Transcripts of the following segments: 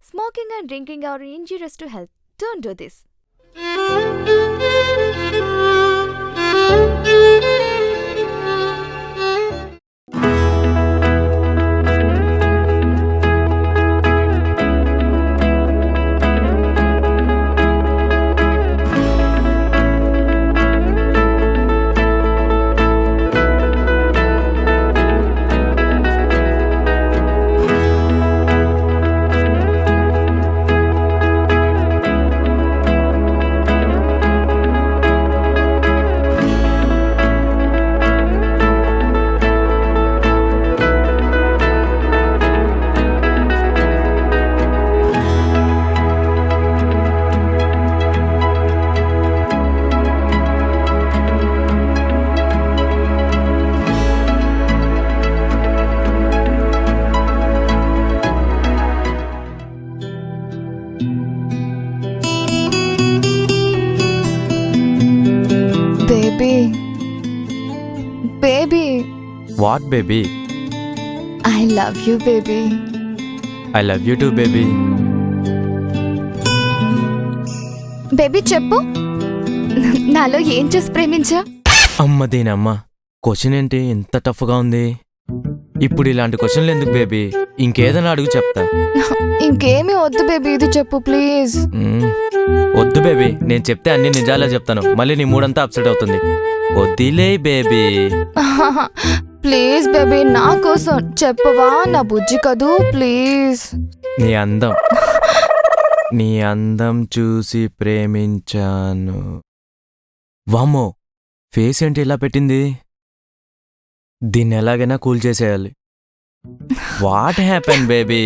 Smoking and drinking are injurious to health. Don't do this. Baby. What, baby? I love you, baby. I love you too, baby. Baby చెప్పు, నాలో ఏం చూసి ప్రేమించా? అమ్మ దీనమ్మ, question ఏంటి ఎంత టఫ్గా ఉంది? ఇప్పుడు ఇలాంటి క్వశ్చన్లు ఎందుకు బేబీ? ఇంకేదైనా అడుగు చెప్తా. ఇంకేమీ వద్దు బేబీ, ఇది చెప్పు ప్లీజ్. వద్దు బేబీ, నేను చెప్తే అన్ని నిజాలే చెప్తాను, మళ్ళీ నీ మూడంతా అప్సెట్ అవుతుంది. వద్దిలే బేబీ. ప్లీజ్ బేబీ, నా కోసం చెప్పవా? నా బుజ్జి కదూ, ప్లీజ్. నీ అందం చూసి ప్రేమించాను. వామ్మో, ఫేస్ ఏంటి ఇలా పెట్టింది? దీన్ని ఎలాగైనా కూల్ చేసేయాలి. What happen baby?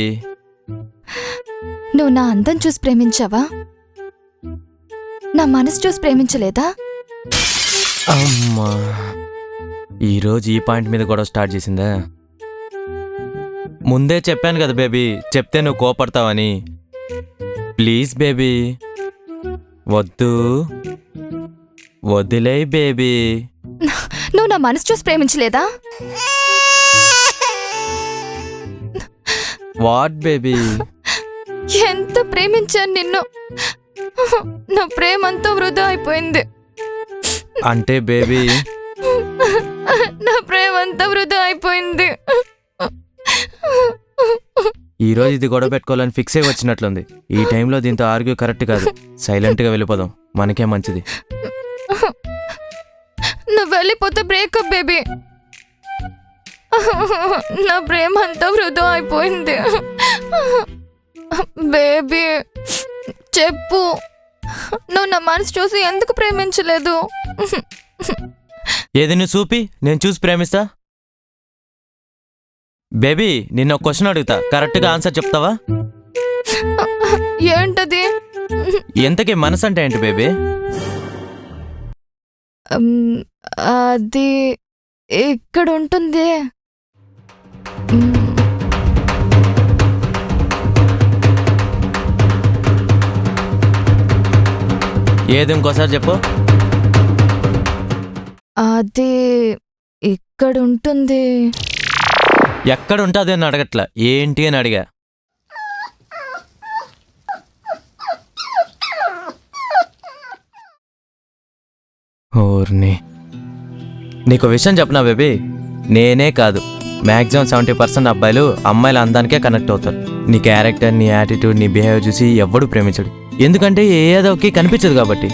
నువ్వు నా అందం చూసి ప్రేమించావా? నా మనసు చూసి ప్రేమించలేదా? అమ్మా, ఈరోజు ఈ పాయింట్ మీద కూడా స్టార్ట్ చేసిందా? ముందే చెప్పాను కదా బేబీ, చెప్తే నువ్వు కోపడతావని. ప్లీజ్ బేబీ, వద్దు, వదిలే బేబీ. నువ్వు నా మనసు చూసి ప్రేమించలేదా? What baby? ఎంత ప్రేమించాను నిన్ను, నా ప్రేమంతా వృధా అయిపోయింది. అంటే బేబీ, నా ప్రేమంతా వృధా అయిపోయింది. ఈరోజు ఇది గొడవ పెట్టుకోవాలని ఫిక్స్ అయి వచ్చినట్లుంది. ఈ టైంలో దీంతో ఆర్గ్యూ కరెక్ట్ కాదు. సైలెంట్గా వెళ్ళిపోదాం, మనకే మంచిది. నువ్వు వెళ్ళిపోతే బ్రేకప్ బేబీ. నా ప్రేమ అంతా వృధా అయిపోయింది. బేబీ చెప్పు, నువ్వు నా మనసు చూసి ఎందుకు ప్రేమించలేదు? ఏది నువ్వు చూపి, నేను చూసి ప్రేమిస్తా. బేబీ, నిన్న ఒక క్వశ్చన్ అడుగుతా, కరెక్ట్గా ఆన్సర్ చెప్తావా? ఏంటది? ఎంతకీ మనసు అంటే ఏంటి బేబీ? అది ఇక్కడ ఉంటుంది. ఏది ఇంకోసారి చెప్పు. అది ఇక్కడ ఉంటుంది. ఎక్కడ ఉంటుంది అని అడగట్లా, ఏంటి అని అడిగా. ఓర్ని, నీకు విషయం చెప్పనా బేబీ? నేనే కాదు, మ్యాక్సిమం 70% అబ్బాయిలు అమ్మాయిల అందానికే కనెక్ట్ అవుతారు. నీ క్యారెక్టర్, నీ యాటిట్యూడ్, నీ బిహేవియర్ చూసి ఎవ్వడూ ప్రేమించడు. ఎందుకంటే ఏదోకి కనిపించదు కాబట్టి.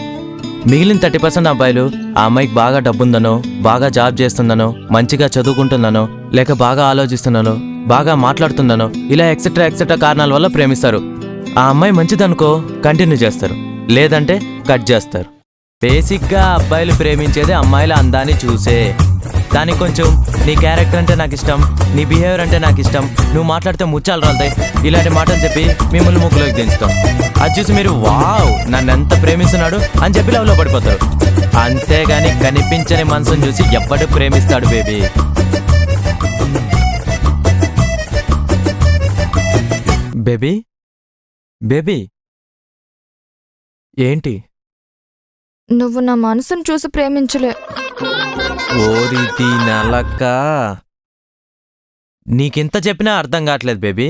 మిగిలిన 30% అబ్బాయిలు ఆ అమ్మాయికి బాగా డబ్బుందనో, బాగా జాబ్ చేస్తుందనో, మంచిగా చదువుకుంటుందనో, లేక బాగా ఆలోచిస్తున్నానో, బాగా మాట్లాడుతుందనో, ఇలా ఎక్సెట్రా ఎక్సెట్రా కారణాల వల్ల ప్రేమిస్తారు. ఆ అమ్మాయి మంచిదనుకో కంటిన్యూ చేస్తారు, లేదంటే కట్ చేస్తారు. బేసిక్గా అబ్బాయిలు ప్రేమించేది అమ్మాయిల అందాన్ని చూసే. దానికి కొంచెం నీ క్యారెక్టర్ అంటే నాకు ఇష్టం, నీ బిహేవియర్ అంటే నాకు ఇష్టం, నువ్వు మాట్లాడితే ముచ్చాలు రాలుతాయి, ఇలాంటి మాటలు చెప్పి మిమ్మల్ని ముక్కులోకి దించుతాం. అది చూసి మీరు వావ్ నన్ను ఎంత ప్రేమిస్తున్నాడు అని చెప్పి లవ్లో పడిపోతారు. అంతేగాని కనిపించని మనసును చూసి ఎవ్వడు ప్రేమిస్తాడు బేబీ? బేబీ బేబీ ఏంటి? నువ్వు నా మనసును చూసి ప్రేమించలే. ఓరిది నలక, నీకింత చెప్పినా అర్థం కావట్లేదు బేబీ.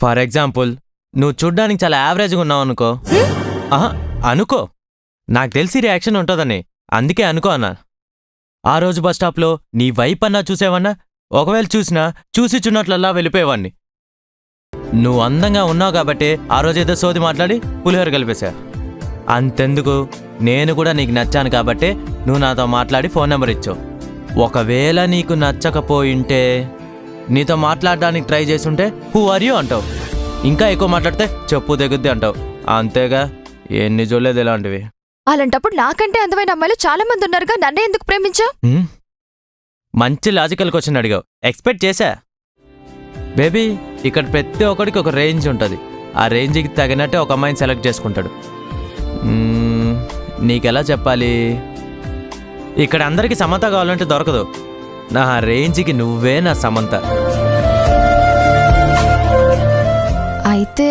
ఫర్ ఎగ్జాంపుల్ నువ్వు చూడ్డానికి చాలా యావరేజ్గా ఉన్నావు అనుకో. ఆహా, అనుకో. నాకు తెలిసి రియాక్షన్ ఉంటుందని అందుకే అనుకో అన్నా. ఆ రోజు బస్ స్టాప్లో నీ వైపు అన్నా చూసేవన్నా, ఒకవేళ చూసినా చూసి చున్నట్లల్లా వెళ్ళిపోయేవాడిని. నువ్వు అందంగా ఉన్నావు కాబట్టి ఆ రోజు ఏదో సోది మాట్లాడి పులిహోర కలిపేశా. అంతెందుకు, నేను కూడా నీకు నచ్చాను కాబట్టి నువ్వు నాతో మాట్లాడి ఫోన్ నెంబర్ ఇచ్చావు. ఒకవేళ నీకు నచ్చకపోయింటే నీతో మాట్లాడడానికి ట్రై చేస్తుంటే హూ ఆర్ యూ అంటావు. ఇంకా ఎక్కువ మాట్లాడితే చెప్పు తెగుద్ది అంటావు. అంతేగా, ఎన్ని చూడలేదు ఇలాంటివి. అలాంటప్పుడు నాకంటే అందమైన అమ్మాయిలు చాలా మంది ఉన్నారుగా, నన్నే ఎందుకు ప్రేమించావు? మంచి లాజికల్ క్వశ్చన్ అడిగావు, ఎక్స్పెక్ట్ చేశా. బేబీ, ఇక్కడ ప్రతి ఒక్కడికి ఒక రేంజ్ ఉంటుంది. ఆ రేంజ్కి తగినట్టే ఒక అమ్మాయిని సెలెక్ట్ చేసుకుంటాడు. నీకెలా చెప్పాలి, ఇక్కడ అందరికీ సమంత కావాలంటే దొరకదు. నా రేంజ్కి నువ్వే నా సమంత. అయితే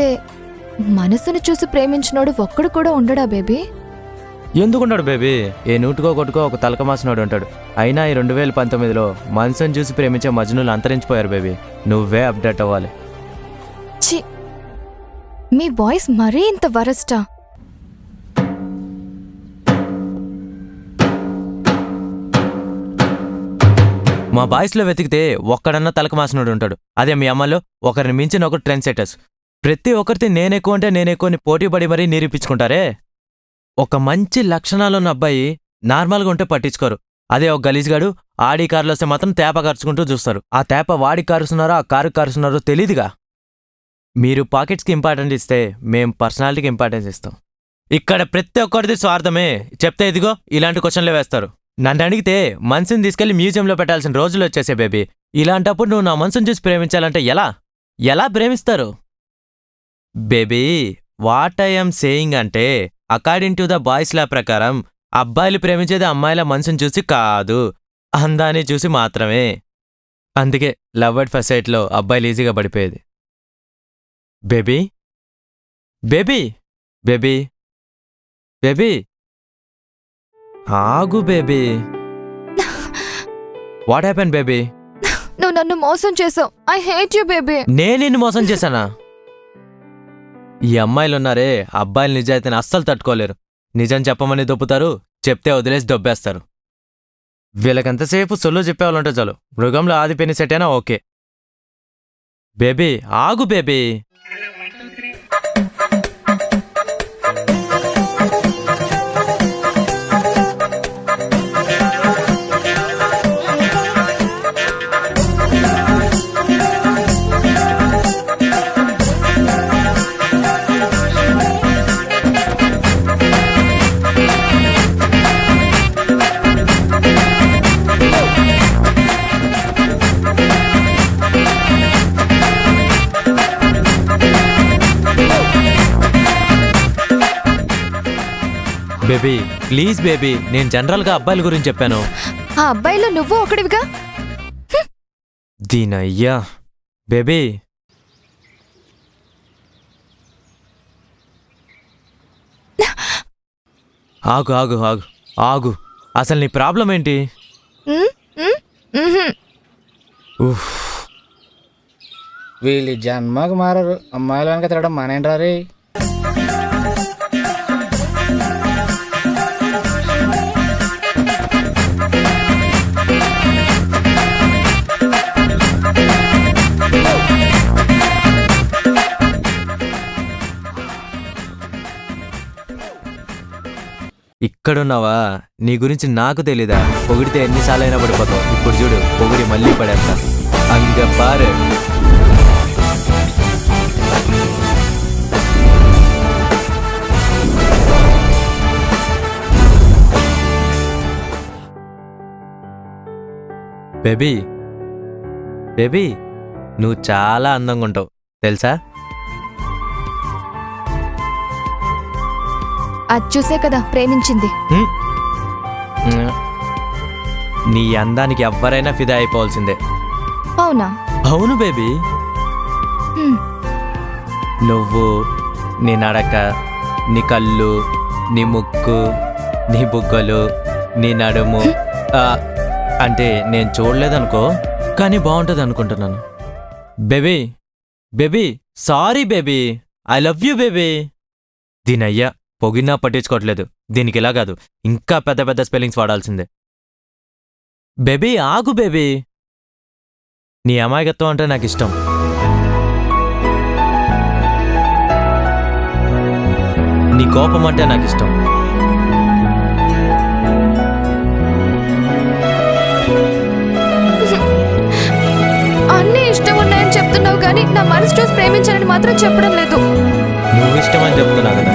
మనసును చూసి ప్రేమించినోడు ఒక్కడు కూడా ఉండడా బేబీ? ఎందుకున్నాడు బేబీ? ఏ నూటుకో కొట్టుకో ఒక తలకమాసినోడు ఉంటాడు. అయినా ఈ 2019లో మనసుని చూసి ప్రేమించే మజ్నులు అంతరించిపోయారు బేబీ. నువ్వే అప్డేట్ అవ్వాలి. ఛీ, మీ బాయ్స్ మరీ ఇంత వరస్టా? మా బాయ్స్లో వెతికితే ఒక్కడన్నా తలకమాసినోడు ఉంటాడు. అదే మీ అమ్మలో ఒకరిని మించిన ఒకరు ట్రెండ్ సెటర్స్. ప్రతి ఒక్కరితో నేనెక్కువ అంటే నేనెక్కువని పోటీ పడి మరీ నిరూపించుకుంటారే. ఒక మంచి లక్షణాలున్న అబ్బాయి నార్మల్గా ఉంటే పట్టించుకోరు. అదే ఒక గలీజ్గాడు ఆడి కారులో వస్తే మాత్రం తేప ఖర్చుకుంటూ చూస్తారు. ఆ తేప వాడికి కారుస్తున్నారో ఆ కారుకి కారుస్తున్నారో తెలీదుగా. మీరు పాకెట్స్కి ఇంపార్టెంట్ ఇస్తే మేం పర్సనాలిటీకి ఇంపార్టెన్స్ ఇస్తాం. ఇక్కడ ప్రతి ఒక్కరిది స్వార్థమే. చెప్తే ఇదిగో ఇలాంటి క్వశ్చన్లే వేస్తారు. నన్ను అడిగితే మనసుని తీసుకెళ్లి మ్యూజియంలో పెట్టాల్సిన రోజులు వచ్చేసే బేబీ. ఇలాంటప్పుడు నువ్వు నా మనసుని చూసి ప్రేమించాలంటే ఎలా ప్రేమిస్తారు? బేబీ, వాట్ ఐఎమ్ సేయింగ్ అంటే అకార్డింగ్ టు ద బాయ్స్ లా ప్రకారం అబ్బాయిలు ప్రేమించేది అమ్మాయిల మనసుని చూసి కాదు, అందాన్ని చూసి మాత్రమే. అందుకే లవ్ అట్ ఫస్ట్ సైట్లో అబ్బాయిలు ఈజీగా పడిపోయేది. బేబీ బేబీ బేబీ బేబీ ఆగు బేబీ. What happen baby? నువ్వు నన్ను మోసం చేసావు. I hate you baby. నేను నిన్ను మోసం చేశానా? ఈ అమ్మాయిలున్నారే, అబ్బాయిల నిజాయితీని అస్సలు తట్టుకోలేరు. నిజం చెప్పమని దొప్పుతారు, చెప్తే వదిలేసి దొబ్బేస్తారు. వీళ్ళకంతసేపు సొల్లు చెప్పేవాళ్ళంటే చాలు. మృగంలో ఆది పెని సెట్ అయినా ఓకే. బేబీ ఆగు బేబీ. బేబీ ప్లీజ్ బేబీ, నేను జనరల్గా అబ్బాయిల గురించి చెప్పాను. ఆ అబ్బాయిలో నువ్వు ఒకడివిగా. దీనయ్యా. బేబీ ఆగు ఆగు ఆగు ఆగు. అసలు నీ ప్రాబ్లం ఏంటి? ఉఫ్, వీళ్ళు జన్మకు మారరు. అమ్మాయిల వెనక తిరగడం మానేంట్రా రే. ఇక్కడున్నావా? నీ గురించి నాకు తెలీదా? పొగిడితే ఎన్నిసార్లైనా పడిపోతావు. ఇప్పుడు చూడు, పొగిడి మళ్ళీ పడేస్తా. అంగ పారు. బేబీ బేబీ, నువ్వు చాలా అందంగా ఉంటావు తెలుసా? అది చూసే కదా ప్రేమించింది. నీ అందానికి ఎవ్వరైనా ఫిదా అయిపోవాల్సిందే. అవునా? అవును బేబీ. నువ్వు, నీ నడక, నీ కళ్ళు, నీ ముక్కు, నీ బుగ్గలు, నీ నడుము, అంటే నేను చూడలేదనుకో, కానీ బాగుంటుంది అనుకుంటున్నాను. Baby baby sorry baby, I love you baby. దీనయ్యా పొగినా పట్టించుకోవట్లేదు. దీనికి ఇలా కాదు, ఇంకా పెద్ద పెద్ద స్పెల్లింగ్స్ వాడాల్సిందే. బేబీ ఆగు బేబీ, నీ అమాయకత్వం అంటే నాకు ఇష్టం. నీ కోపం అంటే నాకు ఇష్టం. అన్నీ ఇష్టం ఉన్నాయని చెప్తున్నావు కానీ నా మనసు చూసి ప్రేమించాలని మాత్రం చెప్పడం లేదు. నువ్వు ఇష్టమని చెప్తున్నావు కదా.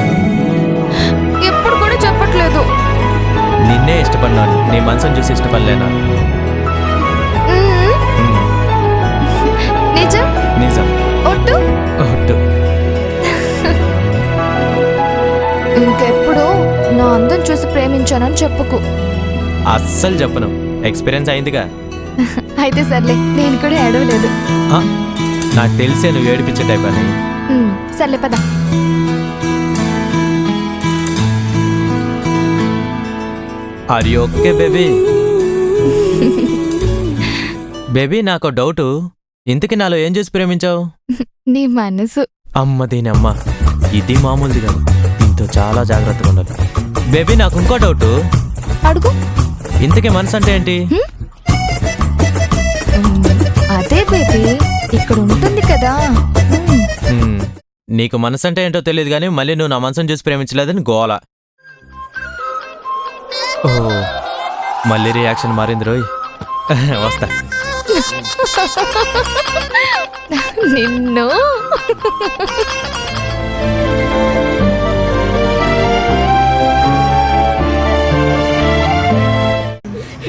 ఎప్పుడు కూడా చెప్పట్లేదు. నిన్నే ఇష్టపడినాను, నీ మనసును చూసి ఇష్టపడలేనా? మ్మ్. నిజం? నిజం. ఒట్టు? ఒట్టు. ఇంకెప్పుడు నా అందం చూసి ప్రేమించానని చెప్పుకు. అస్సలు చెప్పను, ఎక్స్పీరియన్స్ అయిందిగా. అయితే సర్లే, నేను కూడా ఏడవలేదు. ఆ, నాకు తెలిసే నువ్వు ఏడిపించే టైప్ అని. సర్లే పద. Are you okay baby? Baby నాకు డౌటు, ఇంతకి నాలో ఏం చూసి ప్రేమించావు? నీ మనసు. అమ్మ దీనమ్మ, ఇది మామూలుది కాదు, దీంతో చాలా జాగ్రత్తగా ఉండాలి. బేబీ నాకు ఇంకో డౌటు. అడుగు. ఇంతకీ మనసు అంటే ఏంటి? అదే బేబీ, ఇక్కడ ఉంటుంది కదా. నీకు మనసు అంటే ఏంటో తెలియదు కానీ మళ్ళీ నువ్వు నా మనసును చూసి ప్రేమించలేదని గోల. ఓ, మళ్ళీ రియాక్షన్ మారింది రోయ్. వస్తా. నిన్ను.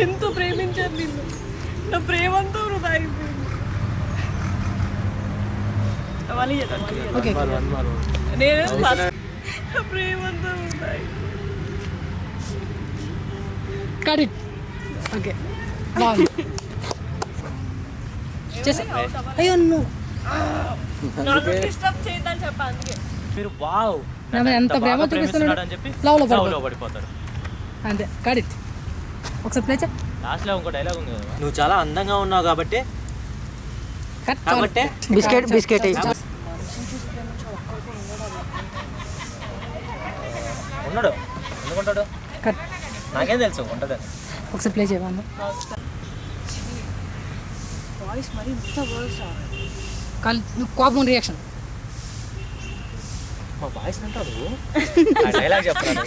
ఎంతో ప్రేమించాను నిన్ను, నా ప్రేమంతా వృధా అయిపోయింది. నేను నా ప్రేమంతా వృధా అయిపోయింది. కరెక్ట్. ఓకే బాగుంది. అయ్యో నువ్వు నన్ను డిస్టర్బ్ చేయొద్దని చెప్పా, అందుకే. మీరు వావ్ నన్ను ఎంత ప్రేమ చూపిస్తున్నాడు అని చెప్పి లవ్లో లవ్లో పడిపోతాడు. అంతే. కరెక్ట్. ఒకసారి ప్లే చేయి. లాస్ట్ లో ఇంకో డైలాగ్ ఉంది కదా, నువ్వు చాలా అందంగా ఉన్నావు కాబట్టి కట్. కాబట్టి బిస్కెట్ బిస్కెట్ ఉన్నాడు. ఎందుకుంటాడు? కట్. నాకేం తెలుసు ఉంటుందని. ఒకసారి ప్లే చేయమన్నా. వాయిస్ మరి ఇంత వర్స్. నువ్వు కోపం రియాక్షన్. మా వాయిస్ అంటాడు. డైలాగ్ చెప్పాలి.